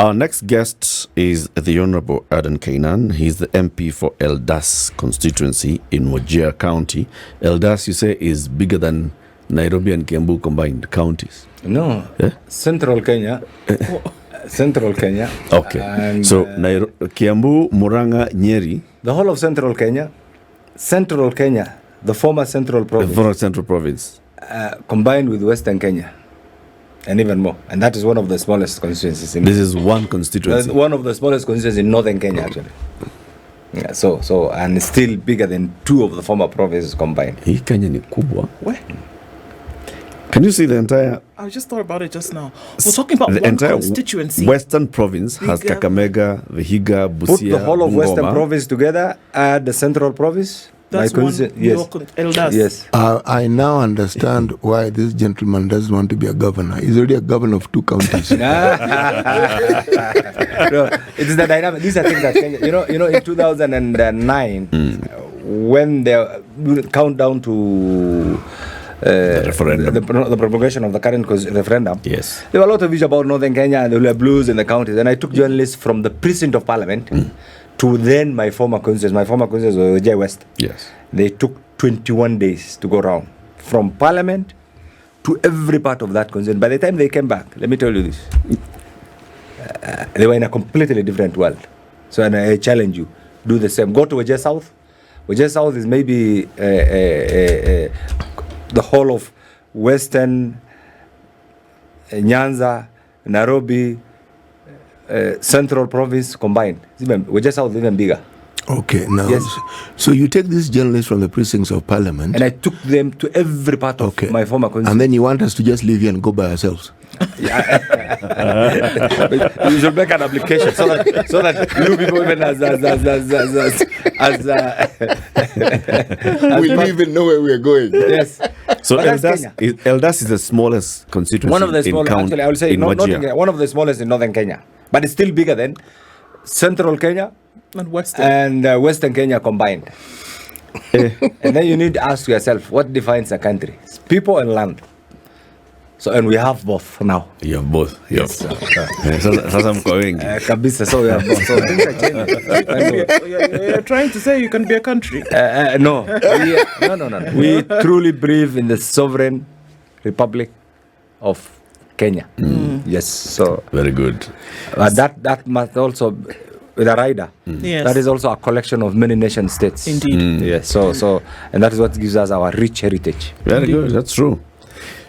Our next guest is the Honorable Adan Kaynan. He's the MP for Eldas Constituency in Wajir County. Eldas, you say, is bigger than Nairobi and Kiambu combined counties? No, Central Kenya. Central Kenya. Okay. And, so Kiambu, Murang'a, Nyeri. The whole of Central Kenya, the former Central Province. The former Central Province. Combined with Western Kenya. And even more. And that is one of the smallest constituencies. This is one constituency. One of the smallest constituencies in northern Kenya, actually. Yeah, so and it's still bigger than two of the former provinces combined. Hii Kenya ni kubwa. Where? Can you see the entire... I just thought about it just now. We're talking about the one entire constituency. Western province has Kakamega, Vihiga, Busia, Put the whole of Bungoma. Western province together, add the Central province. That's one. Yes. Eldas. Yes. I now understand why this gentleman doesn't want to be a governor. He's already a governor of 2 counties. No, it's the dynamic. These are things that change. You know, in 2009, when the countdown to the referendum, the promulgation of the current referendum, yes, there were a lot of issues about Northern Kenya and there were blues in the counties. And I took journalists from the precinct of Parliament to then my former constituency. My former constituency was J West. Yes. They took 21 days to go around from Parliament to every part of that constituency. By the time they came back, let me tell you this, they were in a completely different world. So and I challenge you, do the same. Go to Wajir South. Wajir South is maybe the whole of Western Nyanza, Nairobi, Central Province combined. Wajir South is even bigger. Okay, now, yes. So you take these journalists from the precincts of Parliament, and I took them to every part of my former constituency. And then you want us to just leave here and go by ourselves? You should make an application so that you people even we don't even know where we are going. Yes. So Eldas is the smallest constituency. One of the smallest. Actually, I would say not Kenya, one of the smallest in northern Kenya, but it's still bigger than Central Kenya and Western Kenya combined. And then you need to ask yourself, what defines a country? It's people and land. So, and we have both now. You have both. Yes. So I'm going. Kabisa, so we have both. So things are changing. You're trying to say you can be a country? No. No. We truly believe in the sovereign republic of Kenya. Yes. So very good. That must also, with a rider, yes, that is also a collection of many nation states. Indeed. Yes. So and that is what gives us our rich heritage. Very good. That's true.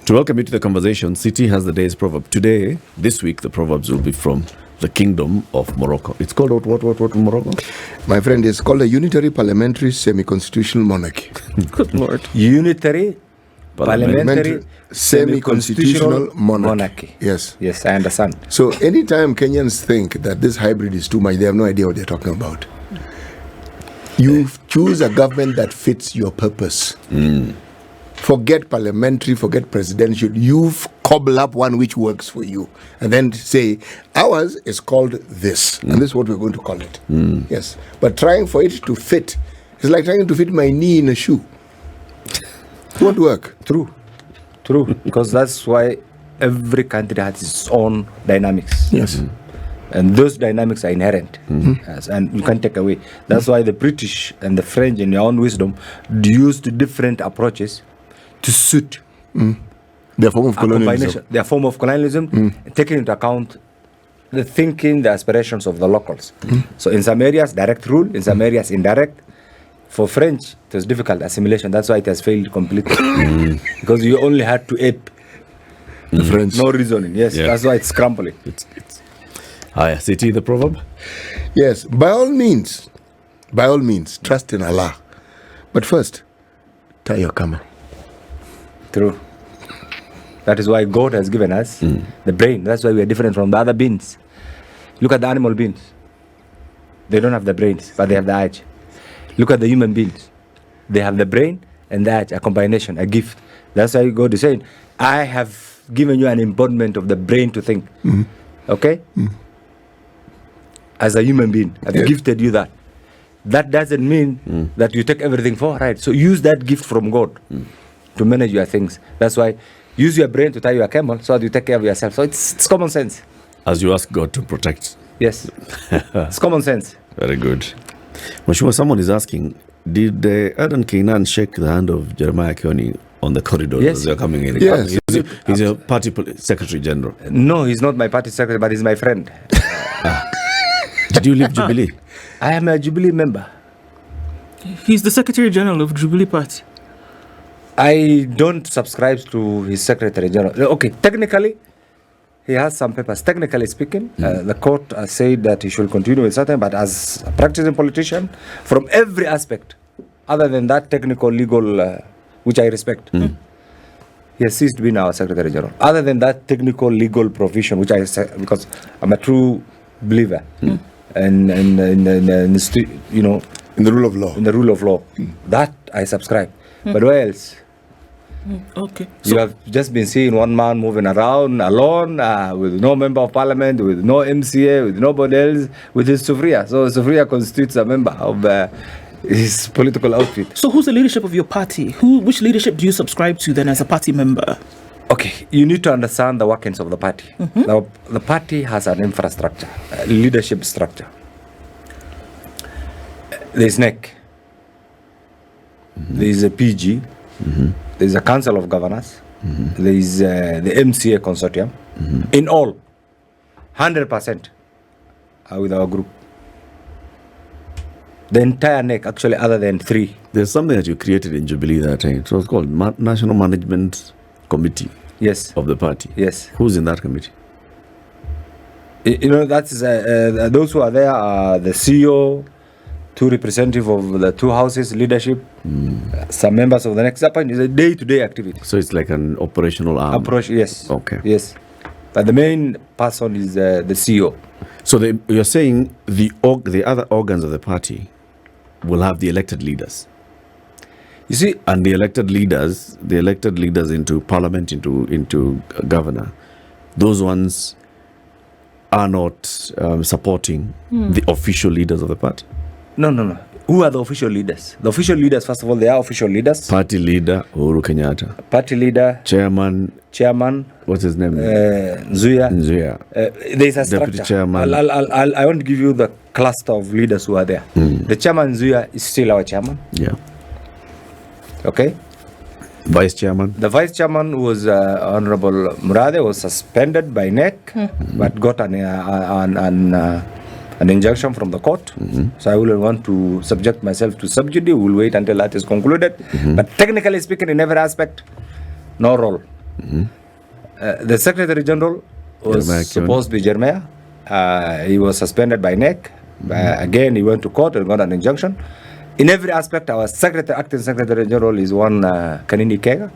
To welcome you to the conversation, City has the day's proverb. Today, this week, the proverbs will be from the Kingdom of Morocco. It's called what in Morocco? My friend, it's called a unitary parliamentary semi-constitutional monarchy. Good Lord. Unitary parliamentary semi-constitutional monarchy. Yes. Yes, I understand. So anytime Kenyans think that this hybrid is too much, they have no idea what they're talking about. You choose a government that fits your purpose. Forget parliamentary, forget presidential. You cobble up one which works for you. And then say, ours is called this. And this is what we're going to call it. Yes. But trying for it to fit, it's like trying to fit my knee in a shoe. It won't work. True. Because that's why every country has its own dynamics. Yes. And those dynamics are inherent. Yes, and you can't take away. That's why the British and the French, in their own wisdom, used different approaches to suit their form of colonialism. Their form of colonialism, taking into account the thinking, the aspirations of the locals. So in some areas, direct rule, in some areas, indirect. For French, it was difficult assimilation. That's why it has failed completely. Because you only had to ape the French. No reasoning. Yes, that's why it's crumbling. City, the proverb? Yes, by all means, trust in Allah. But first, tie your camel. True. That is why God has given us the brain. That's why we are different from the other beings. Look at the animal beings. They don't have the brains, but they have the edge. Look at the human beings. They have the brain and the edge, a combination, a gift. That's why God is saying, I have given you an embodiment of the brain to think. Okay? As a human being, I've gifted you that. That doesn't mean that you take everything for, right? So use that gift from God to manage your things. That's why use your brain to tie your camel so that you take care of yourself. So it's common sense. As you ask God to protect. Yes. It's common sense. Very good. Mheshimiwa, someone is asking, did Adan Kaynan shake the hand of Jeremiah Kioni on the corridor Yes. as they're coming in? Yes. He's a party secretary general. No, he's not my party secretary, but he's my friend. Did you leave Jubilee? I am a Jubilee member. He's the Secretary General of Jubilee Party. I don't subscribe to his secretary general. Okay, technically, he has some papers. Technically speaking, the court has said that he should continue with certain, but as a practicing politician, from every aspect, other than that technical, legal, which I respect, he has ceased being our secretary general. Other than that technical, legal provision, which I say, because I'm a true believer, and you know, In the rule of law. in the rule of law, that I subscribe. But where else? Okay. You have just been seeing one man moving around alone, with no member of parliament, with no MCA, with nobody else, with his Sufria. So Sufria constitutes a member of his political outfit. So who's the leadership of your party? Which leadership do you subscribe to then as a party member? Okay, you need to understand the workings of the party. Now, the party has an infrastructure, a leadership structure. There's NEC, there's a PG, there's a Council of Governors, there's the MCA consortium. In all, 100% are with our group. The entire NEC, actually, other than 3. There's something that you created in Jubilee that time. It was called National Management Committee Yes, of the party. yes. Who's in that committee? You know, that's those who are there are the CEO, 2 representatives of the 2 houses leadership, some members of the next appointment. It's a day-to-day activity. So it's like an operational arm. Approach, yes. Okay. Yes. But the main person is the CEO. So you're saying the other organs of the party will have the elected leaders. You see, And the elected leaders into parliament, into governor, those ones are not supporting the official leaders of the party. no. Who are the official leaders? The official leaders, first of all, they are official leaders. Party leader Uhuru Kenyatta, Party leader, chairman, what's his name? Nzuya. Nzuya. There is a structure. Deputy chairman. I want to give you the cluster of leaders who are there. The chairman, Nzuya, is still our chairman. Yeah. Okay. Vice chairman. The vice chairman was Honorable Murade, was suspended by NEC, but got an injunction from the court. So I wouldn't want to subject myself to sub judice. We'll wait until that is concluded. But technically speaking, in every aspect, no role. The Secretary General was Jeremiah Kioni. supposed to be Jeremiah. He was suspended by NEC. Again, he went to court and got an injunction. In every aspect, our acting Secretary General is one Kanini Kega.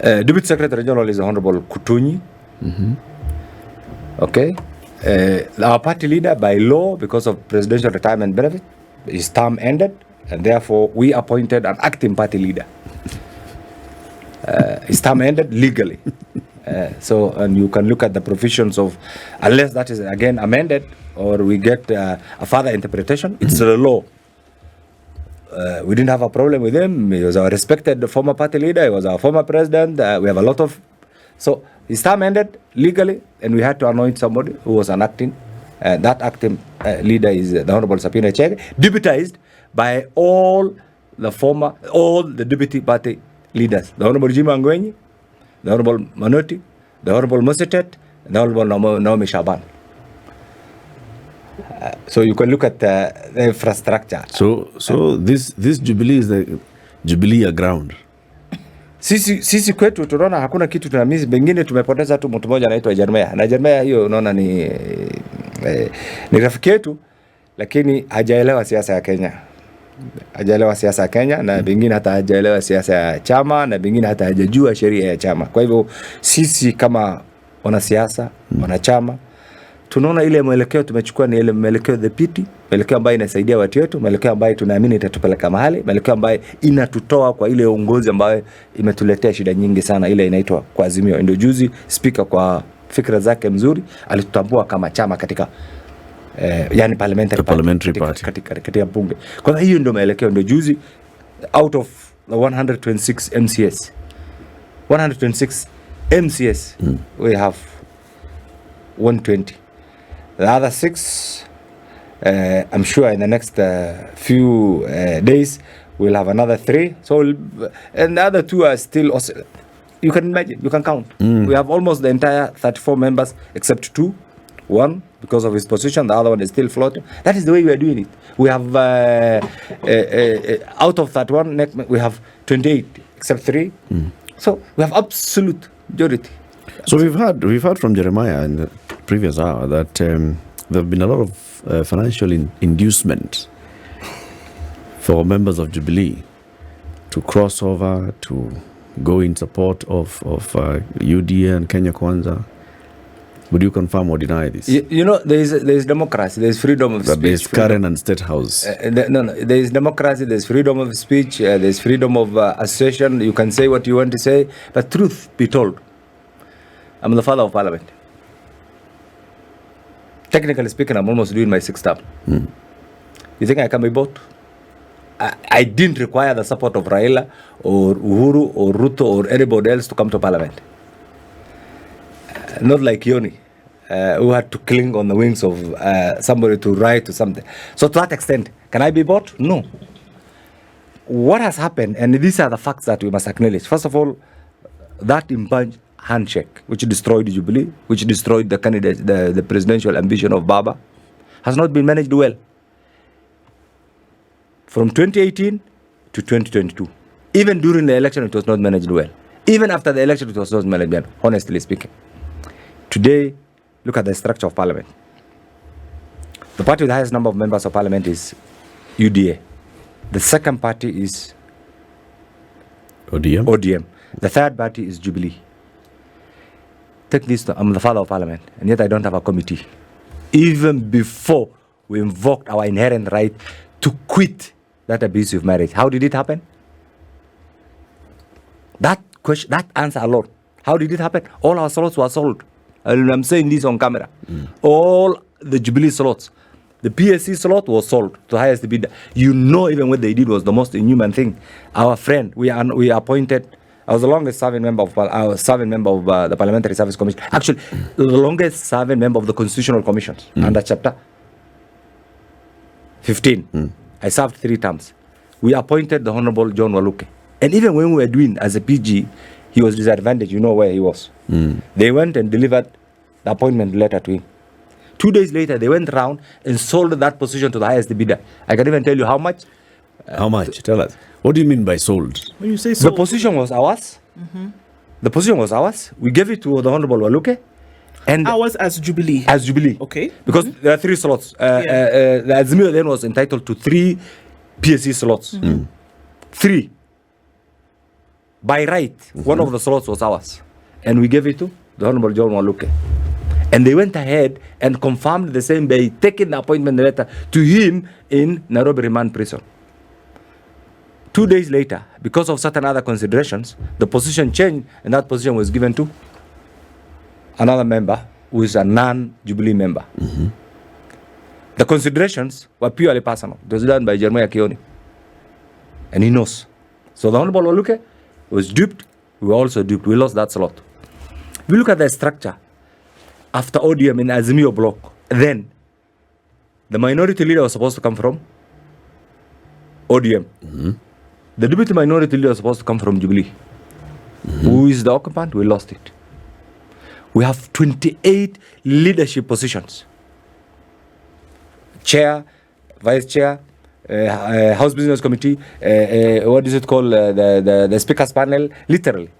Deputy Secretary General is Honorable Kutunyi. Okay. Our party leader, by law, because of presidential retirement benefit, his term ended, and therefore we appointed an acting party leader. His term ended legally. And you can look at the provisions of, unless that is again amended or we get a further interpretation, it's the law. We didn't have a problem with him. He was our respected former party leader. He was our former president. We have a lot of... So his term ended legally, and we had to anoint somebody who was an acting. That acting leader is the Honorable Sapina Chege, deputized by all the deputy party leaders. The Honorable Jim Angwenyi, the Honorable Manoti, the Honorable Mosetet, the Honorable Naomi Shaban. So you can look at the infrastructure. So this Jubilee is the Jubilee ground. Sisi kwetu tunaona hakuna kitu tunamizi, bengine tumepoteza tu mtu mmoja anaitwa Jeremiah. Na Jeremiah hiyo unaona ni rafiki yetu, lakini hajaelewa siasa ya Kenya. Hajaelewa siasa ya Kenya, na bengine hata hajaelewa siasa ya chama, na bengine hata hajajua sheria ya chama. Kwa hivyo sisi kama wanasiasa, wanachama, tunaona ile mwelekeo tumechukua ni ile mwelekeo dhibiti, mwelekeo ambayo inasaidia watu wetu, mwelekeo ambayo tunaamini itatupeleka mahali, mwelekeo ambayo inatutoa kwa ile uongozi ambayo imetuletea shida nyingi sana, ile inaitwa kwa Azimio. Ndio juzi speaker kwa fikra zake mzuri alitutambua kama chama katika yani parliamentary party katika bunge. Kwa hiyo ndio mwelekeo. Ndio juzi out of the 126 MCS we have 120. The other 6, I'm sure in the next few days, we'll have another 3. So, and the other 2 are still, you can imagine, you can count. We have almost the entire 34 members except 2. 1, because of his position, the other one is still floating. That is the way we are doing it. We have, out of 31, we have 28, except 3. So we have absolute majority. So we've heard from Jeremiah in the previous hour that there have been a lot of financial inducement for members of Jubilee to cross over, to go in support of UDA and Kenya Kwanza. Would you confirm or deny this? You know, there is democracy, there is freedom of speech. There is Karen and State House. No, there is democracy, there is freedom of speech, there is freedom of association. You can say what you want to say, but truth be told, I'm the father of parliament. Technically speaking, I'm almost doing my 6th term. You think I can be bought? I didn't require the support of Raila or Uhuru or Ruto or anybody else to come to parliament. Not like Yoni, who had to cling on the wings of somebody to write to something. So to that extent, can I be bought? No. What has happened, and these are the facts that we must acknowledge. First of all, that impunged handshake, which destroyed Jubilee, which destroyed the candidate, the presidential ambition of Baba, has not been managed well. From 2018 to 2022. Even during the election, it was not managed well. Even after the election, it was not managed well, honestly speaking. Today, look at the structure of parliament. The party with the highest number of members of parliament is UDA. The second party is ODM. The third party is Jubilee. Take this, I'm the father of parliament, and yet I don't have a committee. Even before we invoked our inherent right to quit that abusive marriage. How did it happen? That question, that answer alone. How did it happen? All our slots were sold. And I'm saying this on camera. All the Jubilee slots. The PSC slot was sold to the highest bidder. You know, even what they did was the most inhuman thing. Our friend, we appointed. I was the longest serving member of the Parliamentary Service Commission. Actually, the longest serving member of the Constitutional Commissions under Chapter 15. I served 3 terms. We appointed the Honorable John Waluke. And even when we were doing as a PG, he was disadvantaged. You know where he was. They went and delivered the appointment letter to him. 2 days later, they went around and sold that position to the highest bidder. I can even tell you how much. How much? Tell us. What do you mean by sold? When you say so, The position was ours. The position was ours. We gave it to the Honorable Waluke. And ours as Jubilee. As Jubilee. Okay. Because there are 3 slots. The Azimio then was entitled to 3 PSC slots. 3. By right, one of the slots was ours. And we gave it to the Honorable John Waluke. And they went ahead and confirmed the same day, taking the appointment letter to him in Nairobi Remand Prison. 2 days later, because of certain other considerations, the position changed and that position was given to another member who is a non-Jubilee member. The considerations were purely personal. It was done by Jeremiah Kioni. And he knows. So the Honorable Waluke was duped. We were also duped. We lost that slot. If we look at the structure, after ODM in Azimio block, then the minority leader was supposed to come from ODM. The deputy minority leader was supposed to come from Jubilee. Who is the occupant? We lost it. We have 28 leadership positions. Chair, Vice Chair, House Business Committee, what is it called? The Speakers Panel, literally.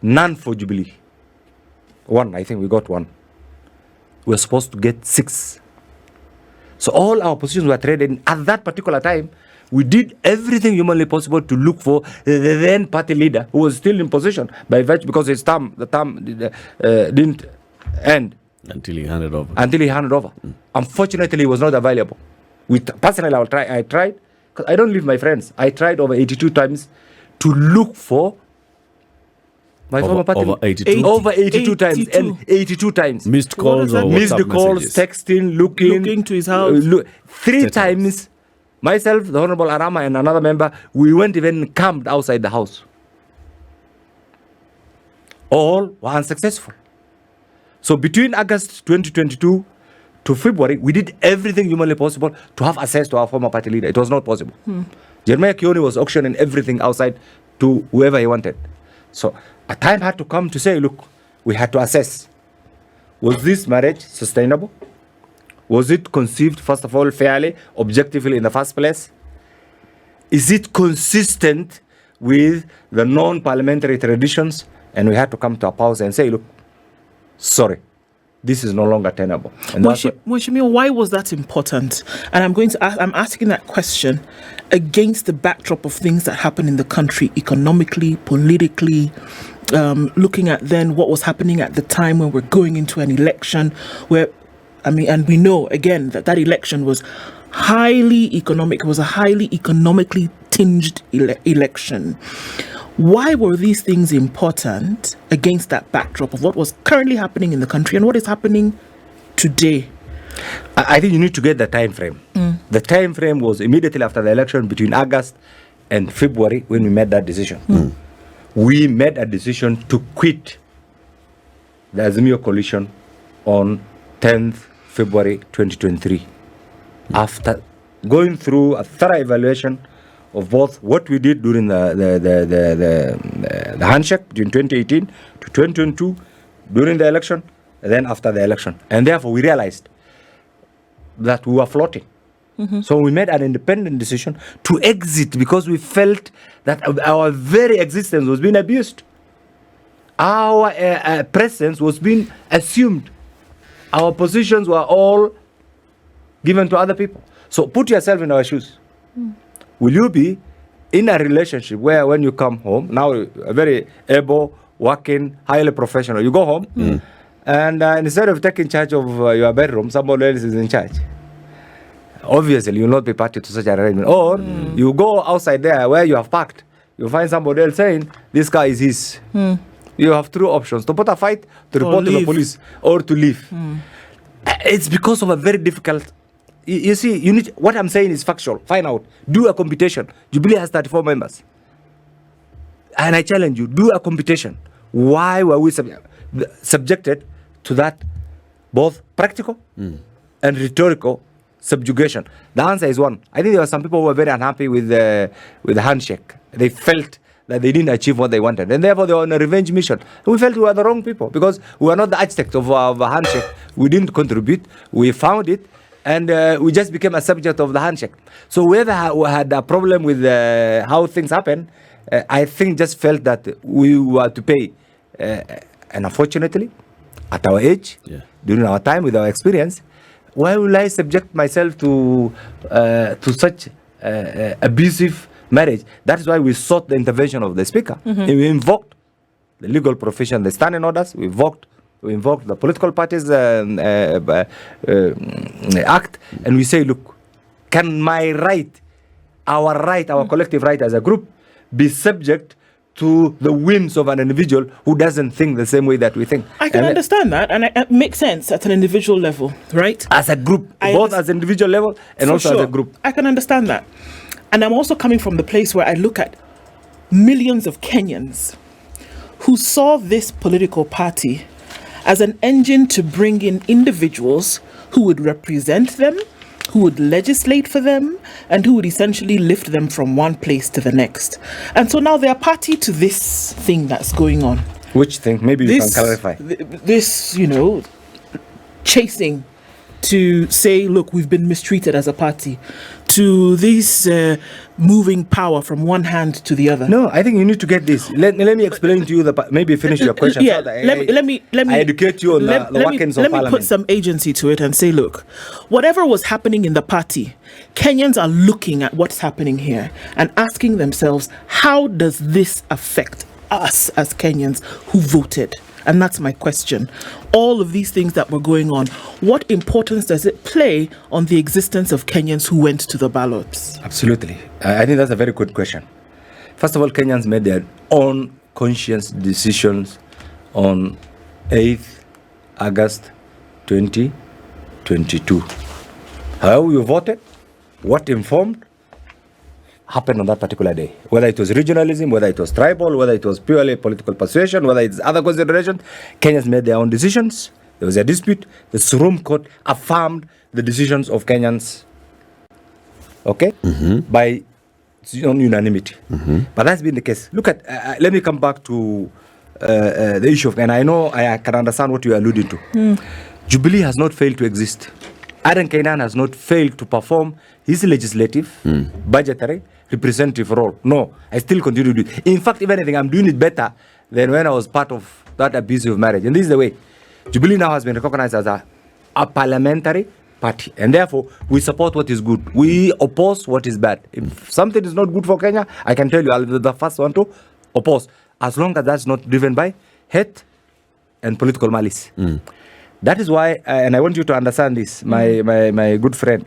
None for Jubilee. 1, I think we got 1. We were supposed to get 6. So all our positions were traded. At that particular time, we did everything humanly possible to look for the then party leader who was still in position by virtue because the term didn't end. Until he handed over. Unfortunately, he was not available. Personally, I tried, because I don't leave my friends. I tried over 82 times to look for my former party. Over 82? Over 82 times. And 82 times. Missed calls or Missed WhatsApp calls, messages. texting, looking to his house. 3 times. Myself, the Honorable Arama, and another member, we went even camped outside the house. All were unsuccessful. So between August 2022 to February, we did everything humanly possible to have access to our former party leader. It was not possible. Jeremiah Kioni was auctioning everything outside to whoever he wanted. So a time had to come to say, look, we had to assess, was this marriage sustainable? Was it conceived, first of all, fairly, objectively in the first place? Is it consistent with the non-parliamentary traditions? And we had to come to a pause and say, look, sorry, this is no longer tenable. And Mweshimiwa, why was that important? And I'm asking that question against the backdrop of things that happen in the country economically, politically, looking at then what was happening at the time when we're going into an election where, and we know again that election was highly economic. It was a highly economically tinged election. Why were these things important against that backdrop of what was currently happening in the country and what is happening today? I think you need to get the time frame. The time frame was immediately after the election between August and February when we made that decision. We made a decision to quit the Azimio coalition on 10th February 2023 after going through a thorough evaluation of both what we did during the handshake between 2018 to 2022, during the election, and then after the election. And therefore, we realized that we were floating. So we made an independent decision to exit because we felt that our very existence was being abused. Our presence was being assumed. Our positions were all given to other people. So put yourself in our shoes. Will you be in a relationship where when you come home, now a very able, working, highly professional, you go home and instead of taking charge of your bedroom, somebody else is in charge. Obviously, you will not be party to such an arrangement. Or you go outside there where you have parked, you find somebody else saying, this car is his. You have two options, to put a fight, to report to the police, or to leave. It's because of a very difficult... You see, you need. What I'm saying is factual. Find out. Do a computation. Jubilee has 34 members. And I challenge you, do a computation. Why were we subjected to that both practical and rhetorical subjugation? The answer is one. I think there were some people who were very unhappy with the handshake. They felt that they didn't achieve what they wanted. And therefore, they were on a revenge mission. We felt we were the wrong people because we were not the architect of a handshake. We didn't contribute. We found it. And we just became a subject of the handshake. So whoever had a problem with how things happen, I think just felt that we were to pay. And unfortunately, at our age, during our time, with our experience, why will I subject myself to such abusive marriage? That is why we sought the intervention of the Speaker. And we invoked the legal profession, the standing orders. We invoked the political parties act, and we say, look, can my right, our collective right as a group, be subject to the whims of an individual who doesn't think the same way that we think? I can understand that, and it makes sense at an individual level, right? As a group, both as an individual level and also as a group. I can understand that. And I'm also coming from the place where I look at millions of Kenyans who saw this political party as an engine to bring in individuals who would represent them, who would legislate for them, and who would essentially lift them from one place to the next. And so now they're party to this thing that's going on. Which thing? Maybe you can clarify. This, chasing to say, look, we've been mistreated as a party, to this moving power from one hand to the other. No, I think you need to get this. Let me explain to you maybe finish your question. Yeah, let me educate you on the workings of Parliament. Let me put some agency to it and say, look, whatever was happening in the party, Kenyans are looking at what's happening here and asking themselves, how does this affect us as Kenyans who voted? And that's my question. All of these things that were going on, what importance does it play on the existence of Kenyans who went to the ballots? Absolutely. I think that's a very good question. First of all, Kenyans made their own conscious decisions on 8th August 2022. How you voted, what informed, happened on that particular day. Whether it was regionalism, whether it was tribal, whether it was purely political persuasion, whether it's other considerations, Kenyans made their own decisions. There was a dispute. The Supreme Court affirmed the decisions of Kenyans, okay, by unanimity. But that's been the case. Look at, let me come back to the issue of, and I know I can understand what you are alluding to. Jubilee has not failed to exist. Adan Kaynan has not failed to perform his legislative, budgetary, representative role. No, I still continue to do it. In fact, if anything, I'm doing it better than when I was part of that abusive marriage. And this is the way. Jubilee now has been recognized as a parliamentary party. And therefore, we support what is good. We oppose what is bad. If something is not good for Kenya, I can tell you, I'll be the first one to oppose. As long as that's not driven by hate and political malice. That is why, and I want you to understand this, my good friend.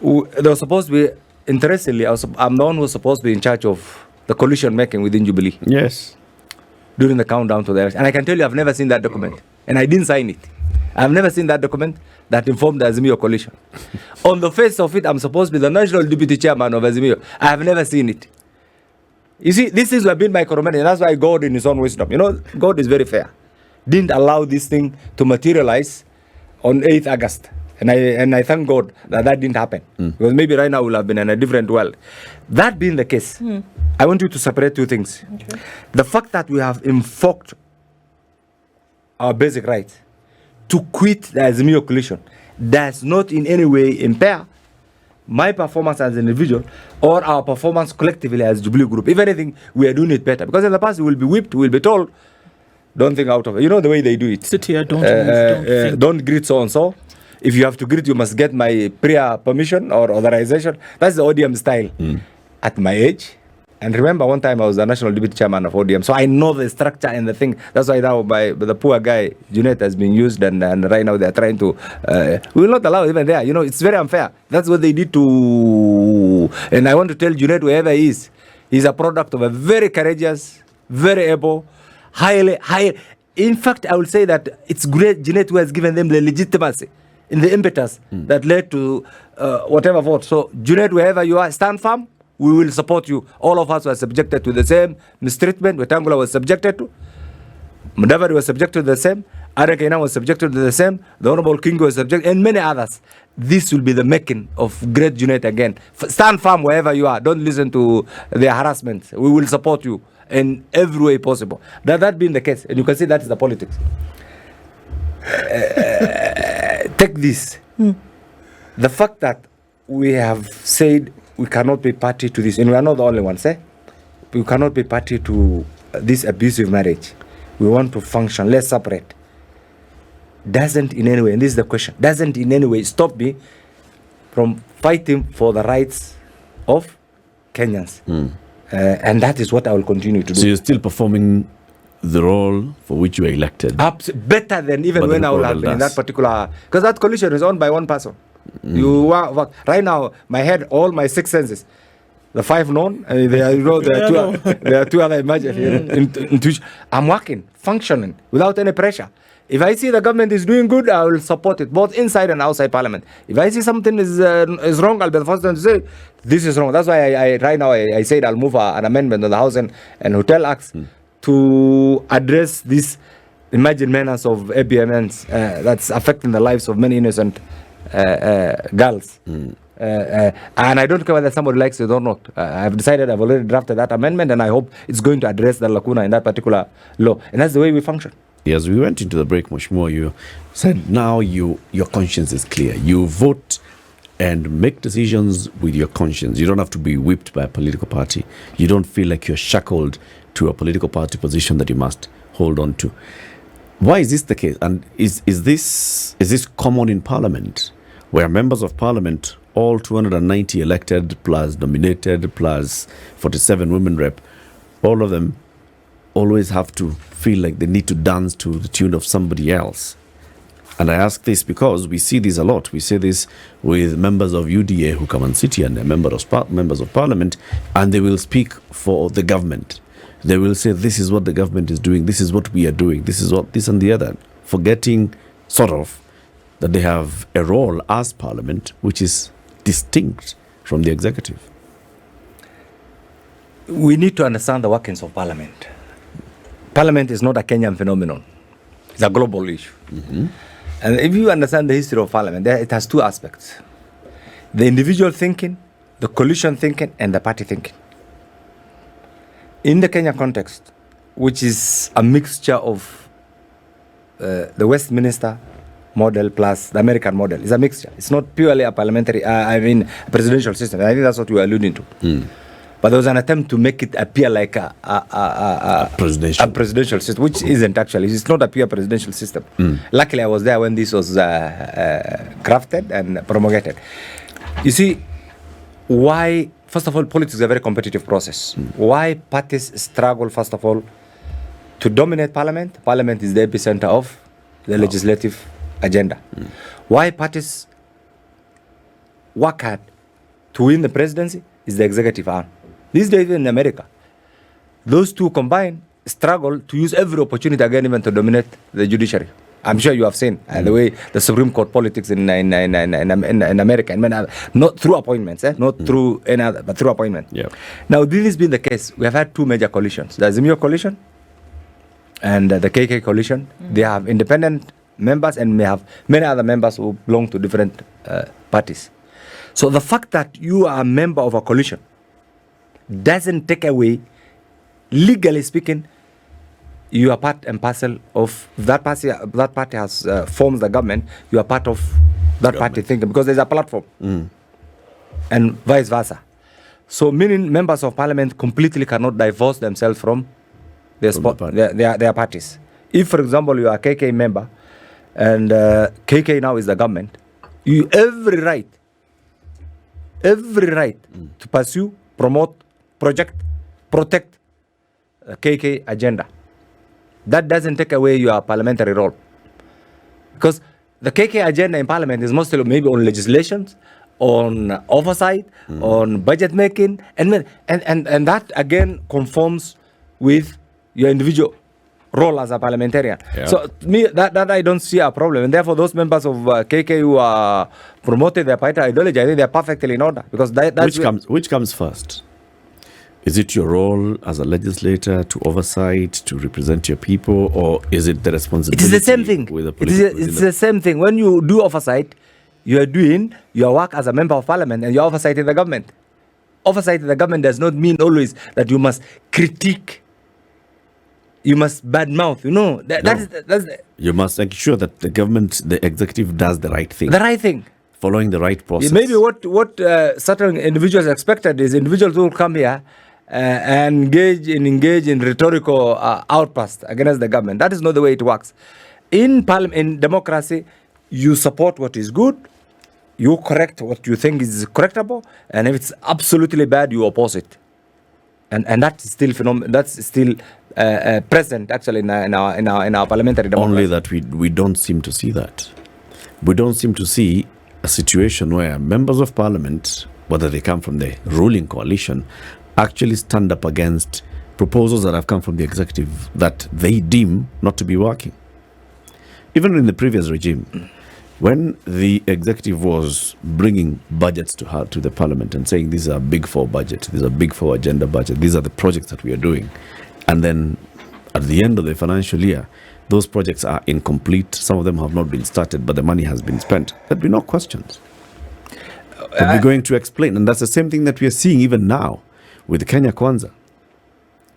There was supposed to be, interestingly, I'm the one who was supposed to be in charge of the coalition making within Jubilee. Yes. During the countdown to the election. And I can tell you, I've never seen that document. And I didn't sign it. I've never seen that document that informed the Azimio coalition. On the face of it, I'm supposed to be the national deputy chairman of Azimio. I have never seen it. You see, this is what been my corruption. That's why God, in his own wisdom, God is very fair. Didn't allow this thing to materialize on 8th August. And I thank God that didn't happen. Because maybe right now we'll have been in a different world. That being the case, I want you to separate two things. Okay. The fact that we have invoked our basic rights to quit the Azimio coalition does not in any way impair my performance as an individual or our performance collectively as Jubilee Group. If anything, we are doing it better. Because in the past, we will be whipped, we will be told, don't think out of it. You know the way they do it. Sit here, don't move, don't greet so-and-so. If you have to greet, you must get my prior permission or authorization. That's the ODM style. At my age. And remember, one time I was the national deputy chairman of ODM. So I know the structure and the thing. That's why now the poor guy, Junet, has been used. And right now they're trying to... we will not allow it even there. It's very unfair. That's what they did to... And I want to tell Junet, wherever he is, he's a product of a very courageous, very able, highly... In fact, I will say that it's great Junet who has given them the legitimacy in the impetus that led to whatever vote. So, Junet, wherever you are, stand firm. We will support you. All of us were subjected to the same mistreatment. Wetangula was subjected to. Mudavadi was subjected to the same. Adan Kaynan was subjected to the same. The Honorable King was subjected, and many others. This will be the making of great Junet again. Stand firm wherever you are. Don't listen to their harassment. We will support you in every way possible. That being the case, and you can see that is the politics. Take this. The fact that we have said we cannot be party to this, and we are not the only ones, we cannot be party to this abusive marriage. We want to function, let's separate. Doesn't in any way, and this is the question, doesn't in any way stop me from fighting for the rights of Kenyans. And that is what I will continue to do. So you're still performing the role for which you were elected? Better than even when I would have been in that particular... Because that coalition is owned by one person. Right now, my head, all my 6 senses, the 5 known, there are two other imagined. I'm working, functioning, without any pressure. If I see the government is doing good, I will support it, both inside and outside parliament. If I see something is wrong, I'll be the first one to say, this is wrong. That's why right now I said I'll move an amendment on the House and Hotel Acts to address this imagined menace of ABMNs that's affecting the lives of many innocent girls. And I don't care whether somebody likes it or not. I've decided, I've already drafted that amendment, and I hope it's going to address the lacuna in that particular law. And that's the way we function. Yes, we went into the break much more. You said now your conscience is clear. You vote and make decisions with your conscience. You don't have to be whipped by a political party. You don't feel like you're shackled to a political party position that you must hold on to. Why is this the case? And is this common in Parliament, where members of Parliament, all 290 elected, plus nominated, plus 47 women rep, all of them always have to feel like they need to dance to the tune of somebody else? And I ask this because we see this a lot. We see this with members of UDA who come and sit here, and they're members of Parliament, and they will speak for the government. They will say, this is what the government is doing, this is what we are doing, this is what this and the other, forgetting sort of that they have a role as Parliament which is distinct from the executive. We need to understand the workings of Parliament. Parliament is not a Kenyan phenomenon. It's a global issue. And if you understand the history of parliament, it has two aspects: the individual thinking, the coalition thinking, and the party thinking. In the Kenya context, which is a mixture of the Westminster model plus the American model, it's a mixture. It's not purely a parliamentary, a presidential system. I think that's what you are alluding to. But there was an attempt to make it appear like a presidential system, which isn't actually. It's not a pure presidential system. Luckily, I was there when this was crafted and promulgated. You see, why, first of all, politics is a very competitive process. Why parties struggle, first of all, to dominate parliament? Parliament is the epicenter of the legislative agenda. Why parties work hard to win the presidency is the executive arm. These days in America, those two combined struggle to use every opportunity again even to dominate the judiciary. I'm sure you have seen the way the Supreme Court politics in America, and not through appointments, not through any other, but through appointment. Now, this has been the case. We have had two major coalitions: the Azimio coalition and the KK coalition. They have independent members and may have many other members who belong to different parties. So the fact that you are a member of a coalition doesn't take away, legally speaking, you are part and parcel of that party. That party has formed the government. You are part of that party thinking because there's a platform, and vice versa. So, meaning members of parliament completely cannot divorce themselves from their parties. If, for example, you are a KK member, and KK now is the government, you have every right to pursue, promote, project, protect KK agenda. That doesn't take away your parliamentary role. Because the KK agenda in parliament is mostly maybe on legislations, on oversight, on budget making, and that again conforms with your individual role as a parliamentarian. So me, that I don't see a problem. And therefore those members of KK who are promoting their party ideology, I think they're perfectly in order. Because which comes first? Is it your role as a legislator to oversight, to represent your people, or is it the responsibility? It is the same thing. It's the same thing. When you do oversight, you are doing your work as a member of parliament and you're oversighting the government. Oversight of the government does not mean always that you must critique, you must badmouth. You must make sure that the government, the executive, does the right thing. The right thing. Following the right process. Maybe what certain individuals expected is individuals who will come here and engage in rhetorical outbursts against the government. That is not the way it works. In democracy, you support what is good, you correct what you think is correctable, and if it's absolutely bad, you oppose it. And that's still present actually in our parliamentary democracy. Only that we don't seem to see that. We don't seem to see a situation where members of parliament, whether they come from the ruling coalition, actually stand up against proposals that have come from the executive that they deem not to be working. Even in the previous regime, when the executive was bringing budgets to the parliament and saying these are big four budget, these are big four agenda budget, these are the projects that we are doing, and then at the end of the financial year, those projects are incomplete, some of them have not been started, but the money has been spent, there'd be no questions. They'd be going to explain, and that's the same thing that we are seeing even now with Kenya Kwanza.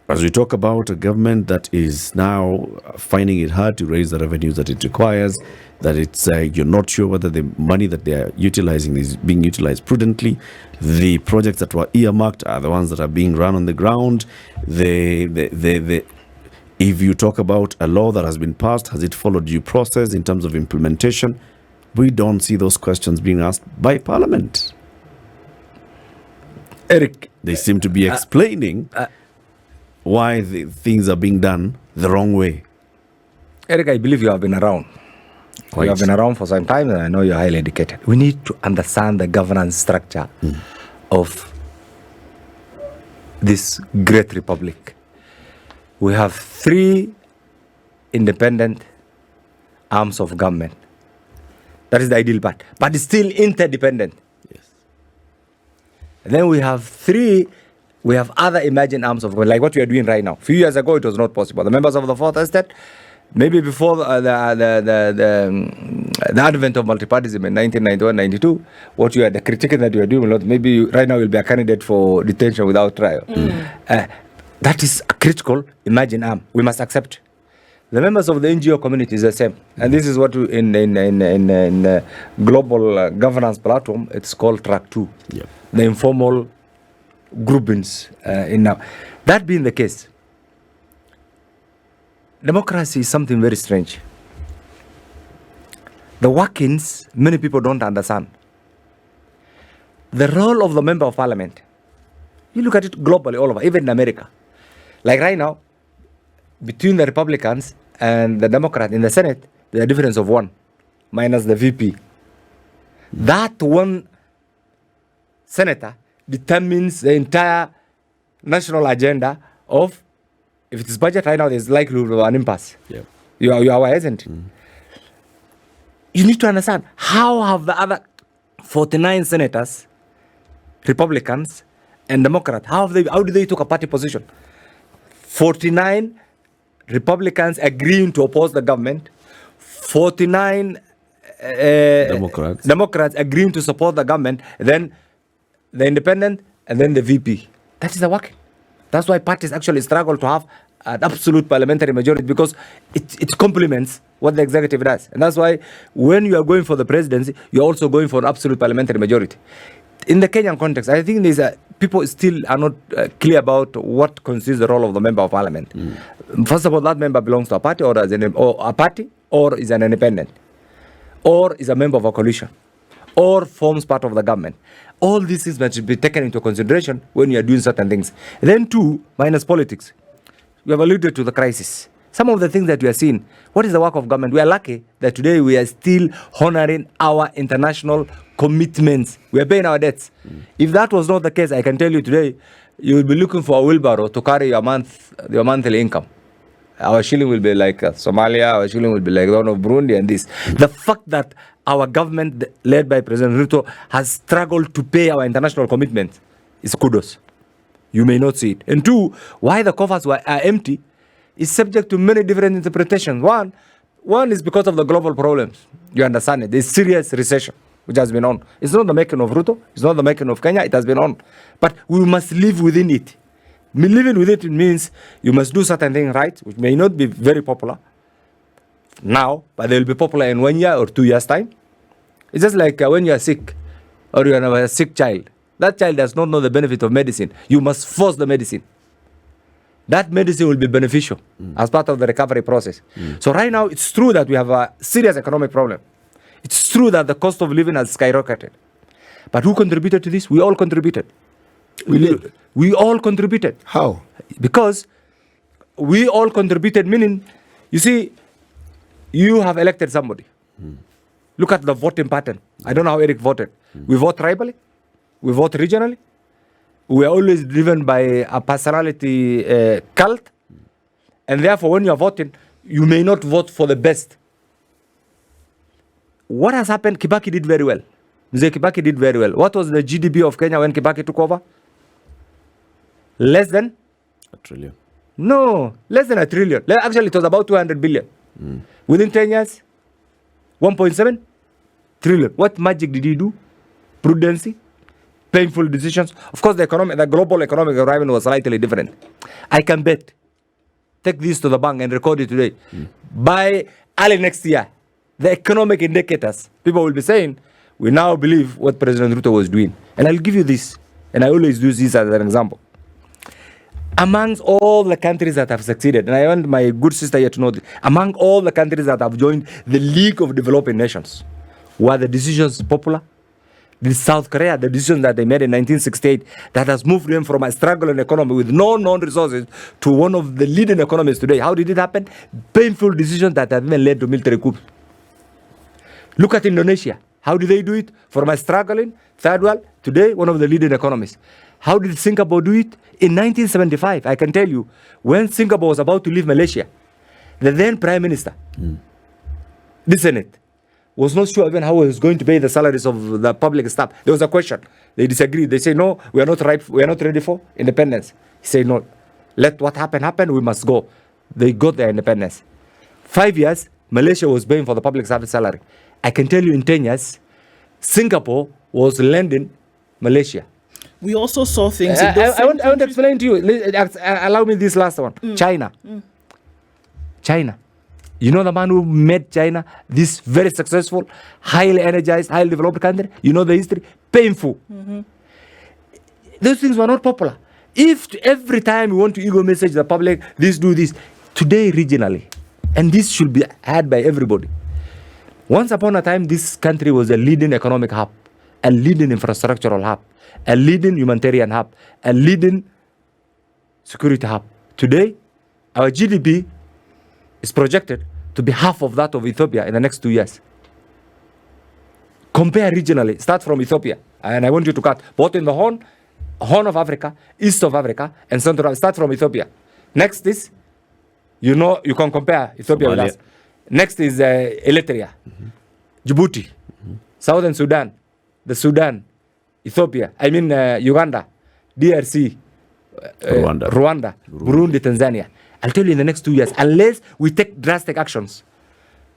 As we talk about a government that is now finding it hard to raise the revenues that it requires, that it's you're not sure whether the money that they are utilizing is being utilized prudently. The projects that were earmarked are the ones that are being run on the ground. If you talk about a law that has been passed, has it followed due process in terms of implementation? We don't see those questions being asked by Parliament. Eric, they seem to be explaining why the things are being done the wrong way. Eric, I believe you have been around. Quite. You have been around for some time, and I know you're highly educated. We need to understand the governance structure of this great republic. We have 3 independent arms of government. That is the ideal part. But it's still interdependent. Yes. And then we have other emerging arms of government, like what we are doing right now. A few years ago, it was not possible. The members of the Fourth Estate Maybe before the advent of multipartyism in 1991-92, what you are the critiquing that you are doing, maybe right now you'll be a candidate for detention without trial. That is critical. Imagine we must accept. The members of the NGO community is the same, and this is what in global governance platform it's called Track 2, the informal groupings. In now, that being the case, democracy is something very strange. The workings many people don't understand. The role of the member of parliament. You look at it globally, all over, even in America. Like right now, between the Republicans and the Democrats in the Senate, there's a difference of 1, minus the VP. That one senator determines the entire national agenda of, if it is budget right now, there's likelihood of an impasse. Yeah. You are aware, isn't it? You need to understand, how have the other 49 senators, Republicans and Democrats, how did they take a party position? 49 Republicans agreeing to oppose the government, 49 Democrats agreeing to support the government, then the independent, and then the VP. That is the work. That's why parties actually struggle to have an absolute parliamentary majority, because it complements what the executive does. And that's why when you are going for the presidency, you're also going for an absolute parliamentary majority. In the Kenyan context, I think people still are not clear about what constitutes the role of the member of parliament. First of all, that member belongs to a party or is an independent, or is a member of a coalition, or forms part of the government. All these things must be taken into consideration when you are doing certain things. Then 2, minus politics. We have alluded to the crisis. Some of the things that we are seeing, what is the work of government? We are lucky that today we are still honoring our international commitments. We are paying our debts. If that was not the case, I can tell you today, you will be looking for a wheelbarrow to carry your monthly income. Our shilling will be like Somalia, our shilling will be like the one of Burundi and this. The fact that our government, led by President Ruto, has struggled to pay our international commitments is kudos. You may not see it. And 2, why the coffers are empty is subject to many different interpretations. One is because of the global problems. You understand it. There's serious recession which has been on. It's not the making of Ruto. It's not the making of Kenya. It has been on. But we must live within it. Living with it means you must do certain things right, which may not be very popular now, but they will be popular in 1 year or 2 years' time. It's just like when you are sick or you have a sick child. That child does not know the benefit of medicine. You must force the medicine. That medicine will be beneficial as part of the recovery process. So right now, it's true that we have a serious economic problem. It's true that the cost of living has skyrocketed. But who contributed to this? We all contributed. We all contributed. How? Because we all contributed, meaning, you see, you have elected somebody. Look at the voting pattern. I don't know how Eric voted. We vote tribally. We vote regionally. We are always driven by a personality cult. And therefore, when you are voting, you may not vote for the best. What has happened? Kibaki did very well. Mzee Kibaki did very well. What was the GDP of Kenya when Kibaki took over? Less than? $1 trillion. No, less than $1 trillion. Actually, it was about 200 billion. Within 10 years, 1.7 trillion. What magic did he do? Prudency, painful decisions. Of course, the global economic environment was slightly different. I can bet. Take this to the bank and record it today. By early next year, the economic indicators, people will be saying, we now believe what President Ruto was doing. And I'll give you this, and I always use this as an example. Amongst all the countries that have succeeded, and I want my good sister here to know this, among all the countries that have joined the League of Developing Nations, were the decisions popular? The South Korea, the decision that they made in 1968, that has moved them from a struggling economy with no known resources to one of the leading economies today. How did it happen? Painful decisions that have even led to military coups. Look at Indonesia. How did they do it? From a struggling third world, today one of the leading economies. How did Singapore do it? In 1975, I can tell you, when Singapore was about to leave Malaysia, the then Prime Minister, the Senate, was not sure even how he was going to pay the salaries of the public staff. There was a question. They disagreed. They say, no, we are not ready for independence. He said, no, let what happen, we must go. They got their independence. 5 years, Malaysia was paying for the public service salary. I can tell you in 10 years, Singapore was lending Malaysia. We also saw things. I want to explain to you. Allow me this last one. China. China. You know the man who made China this very successful, highly energized, highly developed country? You know the history? Painful. Those things were not popular. If every time we want to ego message the public, do this. Today, regionally, and this should be had by everybody. Once upon a time, this country was a leading economic hub, a leading infrastructural hub, a leading humanitarian hub, a leading security hub. Today, our GDP is projected to be half of that of Ethiopia in the next 2 years. Compare regionally. Start from Ethiopia. And I want you to cut both in the Horn of Africa, East of Africa, and Central Africa. Start from Ethiopia. Next is, you can compare Ethiopia with us. Next is Eritrea, Djibouti, Southern Sudan, the Sudan, Ethiopia, Uganda, DRC, Rwanda, Burundi, Tanzania. I'll tell you in the next 2 years, unless we take drastic actions,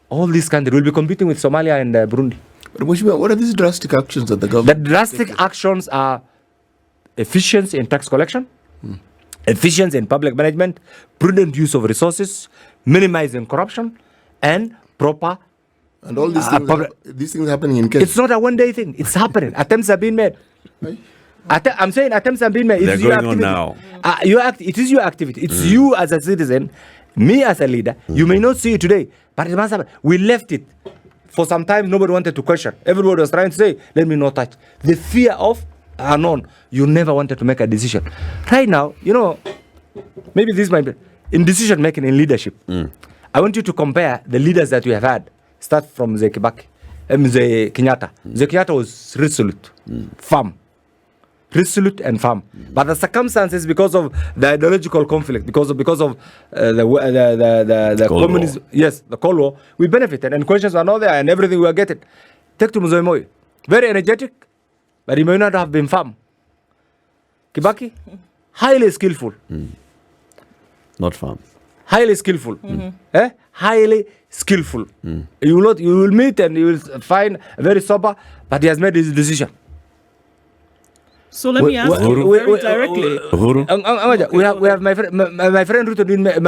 all these countries will be competing with Somalia and Burundi. But what are these drastic actions that the government? The drastic actions are efficiency in tax collection, efficiency in public management, prudent use of resources, minimizing corruption, and proper. And all these things happening in Kenya. It's not a one-day thing. It's happening. Attempts have been made. Right. I'm saying attempts have been made. They're going on now. It is your activity. It's you as a citizen, me as a leader. You may not see it today, but it must happen. We left it. For some time, nobody wanted to question. Everybody was trying to say, let me not touch. The fear of unknown. You never wanted to make a decision. Right now, maybe this might be in decision making in leadership. I want you to compare the leaders that we have had. Start from Mzee Kenyatta. Mzee Kenyatta was resolute, firm. Resolute and firm. But the circumstances, because of the ideological conflict, because of the communism, the Cold War, we benefited and questions were not there and everything we were getting. Take to Mzee Moi. Very energetic, but he may not have been firm. Kibaki, highly skillful. Not firm. Highly skillful. Highly skillful. You will meet and you will find very sober, but he has made his decision. So let me ask you very directly. We have my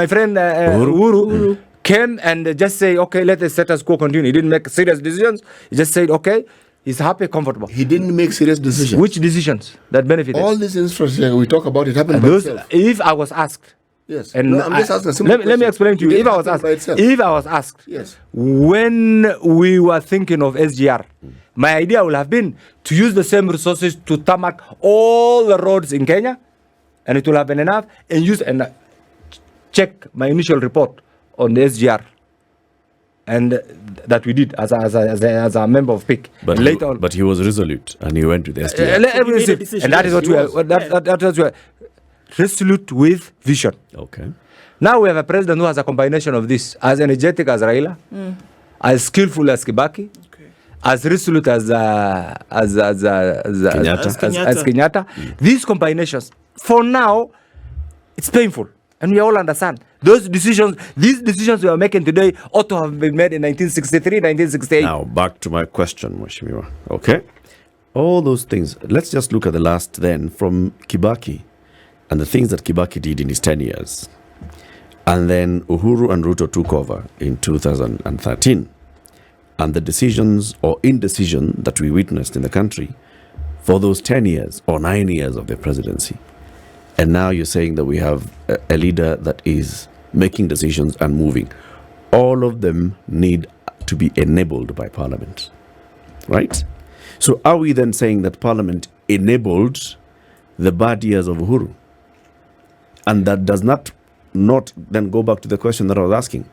friend Uhuru came and just say, okay, let the status quo continue. He didn't make serious decisions. He just said, okay, he's happy, comfortable. He didn't make serious decisions. Which decisions that benefited? All this infrastructure we talk about, it happened by itself. If I was asked, yes. And I'm just asking a simple let me explain to you. If I was asked, yes, when we were thinking of SGR, my idea would have been to use the same resources to tarmac all the roads in Kenya, and it will have been enough, and check my initial report on the SGR, and that we did as a member of PIC. But later on, but he was resolute, and he went to the SGR. And that is what we are. That was resolute with vision. Okay. Now we have a president who has a combination of this: as energetic as Raila, as skillful as Kibaki, as resolute as Kenyatta. These combinations, for now, it's painful, and we all understand. These decisions we are making today ought to have been made in 1963, 1968. Now back to my question, Mheshimiwa. Okay, all those things. Let's just look at the last then from Kibaki, and the things that Kibaki did in his 10 years, and then Uhuru and Ruto took over in 2013. And the decisions or indecision that we witnessed in the country for those 10 years or 9 years of their presidency. And now you're saying that we have a leader that is making decisions and moving. All of them need to be enabled by Parliament, right? So are we then saying that Parliament enabled the bad years of Uhuru? And that does not then go back to the question that I was asking.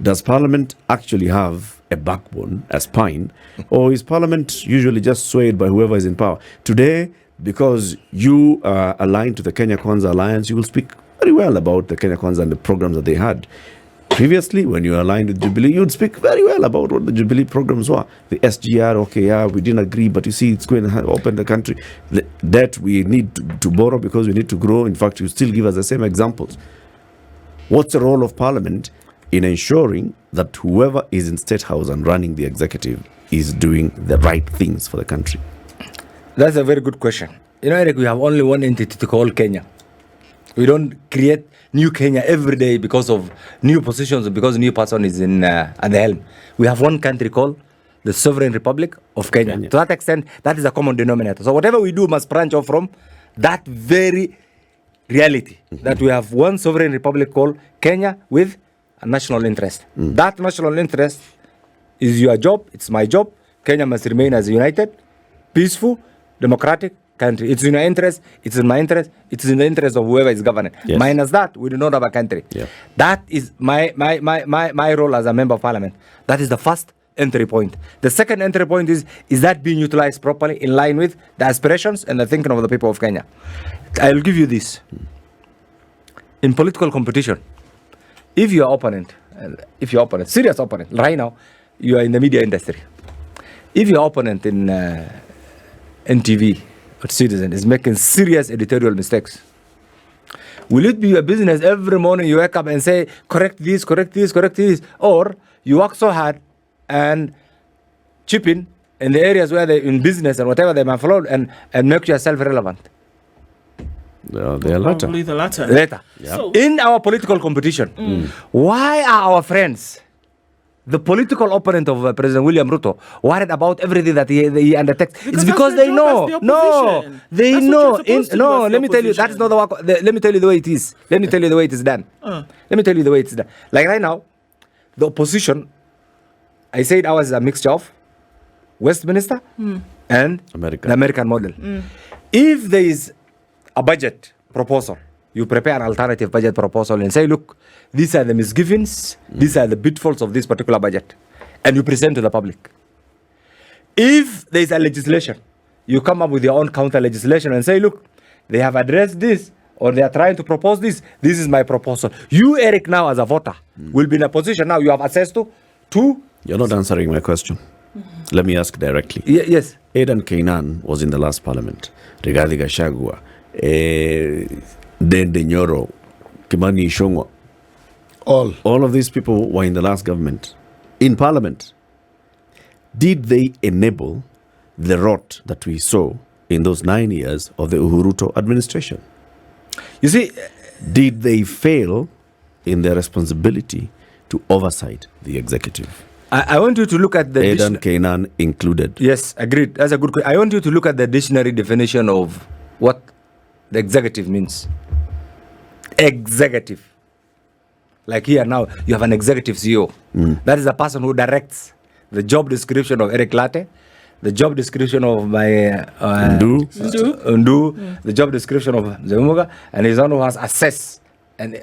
Does Parliament actually have a backbone, a spine, or is Parliament usually just swayed by whoever is in power? Today, because you are aligned to the Kenya Kwanza Alliance, you will speak very well about the Kenya Kwanza and the programs that they had. Previously, when you were aligned with Jubilee, you would speak very well about what the Jubilee programs were. The SGR, okay, yeah, we didn't agree, but you see, it's going to open the country. The debt we need to borrow because we need to grow. In fact, you still give us the same examples. What's the role of Parliament in ensuring that whoever is in State House and running the executive is doing the right things for the country? That's a very good question. You know, Eric, we have only one entity to call Kenya. We don't create new Kenya every day because of new positions or because a new person is at the helm. We have one country called the Sovereign Republic of Kenya. To that extent, that is a common denominator. So whatever we do must branch off from that very reality, that we have one sovereign republic called Kenya with a national interest. That national interest is your job, it's my job. Kenya must remain as a united, peaceful, democratic country. It's in your interest, it's in my interest, it's in the interest of whoever is governing. Yes. Minus that, we do not have a country. Yeah. That is my role as a member of parliament. That is the first entry point. The second entry point is that being utilized properly in line with the aspirations and the thinking of the people of Kenya? I'll give you this. In political competition, if your opponent, serious opponent, right now, you are in the media industry. If your opponent in NTV or Citizen is making serious editorial mistakes, will it be your business every morning you wake up and say, correct this, correct this, correct this? Or you work so hard and chip in the areas where they're in business and whatever they might follow and make yourself relevant? The latter. Probably the latter. Later. Yeah. So, In our political competition, why are our friends, the political opponent of President William Ruto, worried about everything that he undertakes? It's because that's they their know. job as the No, opposition. they That's what know. you're supposed to do as the Let me tell you, that is not the work. Let me tell you the way it is. Let me tell you the way it is done. Let me tell you the way it's done. Like right now, the opposition, I said ours is a mixture of Westminster and America. the American model. If there is a budget proposal, you prepare an alternative budget proposal and say, look, these are the misgivings, these are the pitfalls of this particular budget, and you present to the public. If there is a legislation, you come up with your own counter legislation and say, look, they have addressed this, or they are trying to propose this, this is my proposal. You, Eric, now as a voter, will be in a position now you have access to You're not answering my question. Let me ask directly. Yes. Adan Kaynan was in the last parliament. Rigathi Gachagua, Dende Nyoro, Kimani Ichung'wah. All of these people were in the last government, in parliament. Did they enable the rot that we saw in those 9 years of the Uhuru Ruto administration? You see, Did they fail in their responsibility to oversight the executive? I want you to look at the Adan Kaynan included. Yes, agreed. That's a good question. I want you to look at the dictionary definition of what the executive means. Executive. Like here now, you have an executive CEO. That is a person who directs the job description of Eric Latte, the job description of my Undu, the job description of Zemuga, and he's one who has assessed and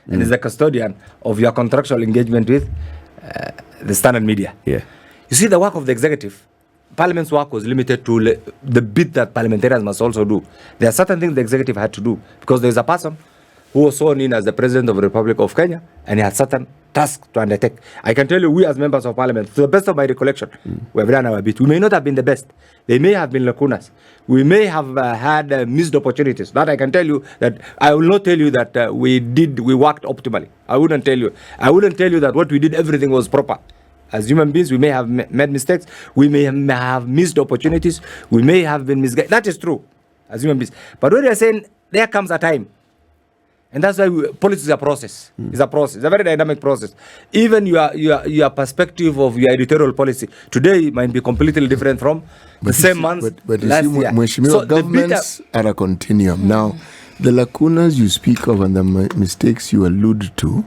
is the custodian of your contractual engagement with the standard media. Yeah. You see, the work of the executive, Parliament's work was limited to the bit that parliamentarians must also do. There are certain things the executive had to do because there's a person who was sworn in as the President of the Republic of Kenya, and he had certain tasks to undertake. I can tell you, we as members of Parliament, to the best of my recollection, we have done our bit. We may not have been the best. There may have been lacunas. We may have had missed opportunities. That I can tell you that I will not tell you that we worked optimally. I wouldn't tell you. I wouldn't tell you that what we did, everything was proper. As human beings, we may have made mistakes. We may have missed opportunities. We may have been misguided. That is true, as human beings. But what they are saying, there comes a time. And that's why politics is a process. It's a process. It's a very dynamic process. Even your perspective of your editorial policy today might be completely different from the same month But you last see, year. Mheshimiwa, governments are a continuum. Now, the lacunas you speak of and the mistakes you allude to,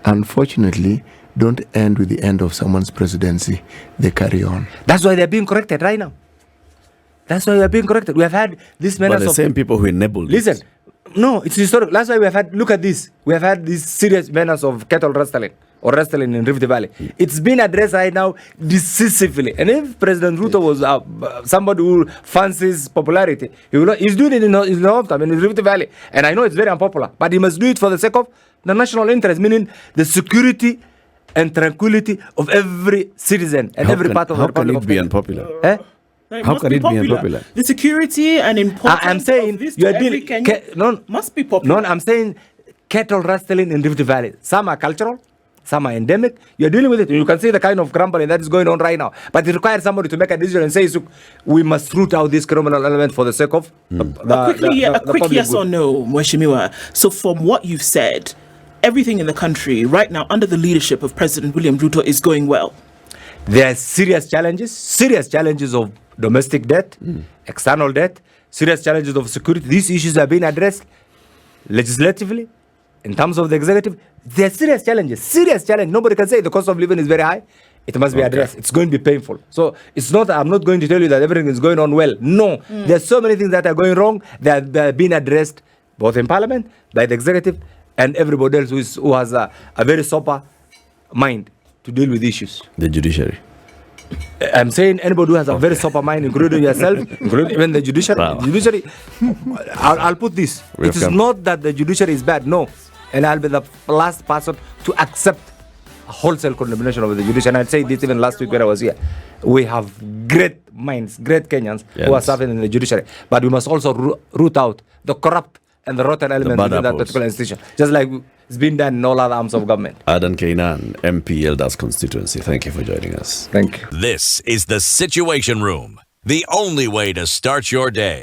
unfortunately, don't end with the end of someone's presidency. They carry on. That's why they're being corrected right now. That's why we are being corrected. We have had this But manners the of... same people who enabled Listen, it. no, it's historic. That's why we have had, look at this. We have had these serious manners of cattle rustling or wrestling in Rift Valley. It's been addressed right now decisively. And if President Ruto was somebody who fancies popularity, he's doing it in Northam, in Rift Valley. And I know it's very unpopular, but he must do it for the sake of the national interest, meaning the security and tranquility of every citizen and every part of the Republic of How can it be Kenya. unpopular? It How must can be it be popular. unpopular? The security and importance I'm saying of this you are to every dealing. Kenyan must be popular. No, I'm saying cattle rustling in Rift Valley. Some are cultural, some are endemic. You're dealing with it. You can see the kind of crumbling that is going on right now. But it requires somebody to make a decision and say, look, we must root out this criminal element for the sake of a quick yes good. or no, Mheshimiwa. So from what you've said, everything in the country right now under the leadership of President William Ruto is going well. There are serious challenges of domestic debt, external debt, serious challenges of security. These issues are being addressed legislatively, in terms of the executive. There are serious challenge. Nobody can say the cost of living is very high. It must be addressed. It's going to be painful. So it's not, I'm not going to tell you that everything is going on well. No, there's so many things that are going wrong that are being addressed both in Parliament, by the executive, and everybody else who has a very sober mind to deal with issues. The judiciary. I'm saying anybody who has a very sober mind, including yourself, including even the judiciary. Wow. The judiciary. I'll put this. It is not that the judiciary is bad. No, and I'll be the last person to accept a wholesale condemnation of the judiciary. And I'd say this even last week when I was here. We have great minds, great Kenyans who are serving in the judiciary, but we must also root out the corrupt and the rotten elements within that particular institution, just like it's been done in all other arms of government. Adan Kaynan, MP, Eldas Constituency. Thank you for joining us. Thank you. This is the Situation Room, the only way to start your day.